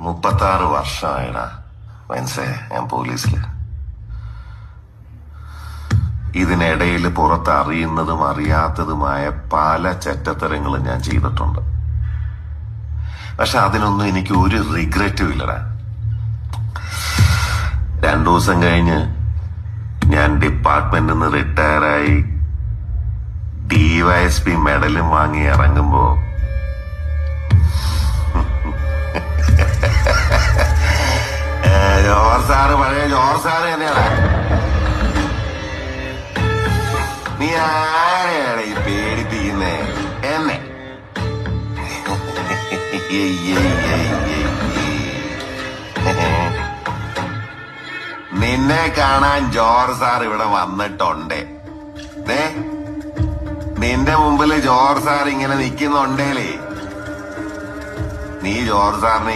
36 വർഷമായിടാ മനസ്സേ ഞാൻ പോലീസില്. ഇതിനിടയിൽ പുറത്ത് അറിയുന്നതും അറിയാത്തതുമായ പല ചെറ്റത്തരങ്ങളും ഞാൻ ചെയ്തിട്ടുണ്ട്. പക്ഷെ അതിനൊന്നും എനിക്ക് ഒരു റിഗ്രറ്റും ഇല്ലടാ. 2 ദിവസം കഴിഞ്ഞ് ഞാൻ ഡിപ്പാർട്ട്മെന്റിൽ നിന്ന് റിട്ടയറായി DYSP മെഡലും വാങ്ങി ഇറങ്ങുമ്പോ ജോർജ് സാറ് പഴയ ജോർജ് സാറ് തന്നെയാണ്. നീ ആരെയാണ് ഈ പേടിപ്പിക്കുന്നേ എന്നെ? നിന്നെ കാണാൻ ജോർജ് സാർ ഇവിടെ വന്നിട്ടുണ്ട്. നിന്റെ മുമ്പില് ജോർജ് സാർ ഇങ്ങനെ നിക്കുന്നുണ്ടേലേ നീ ജോർജ് സാറിനെ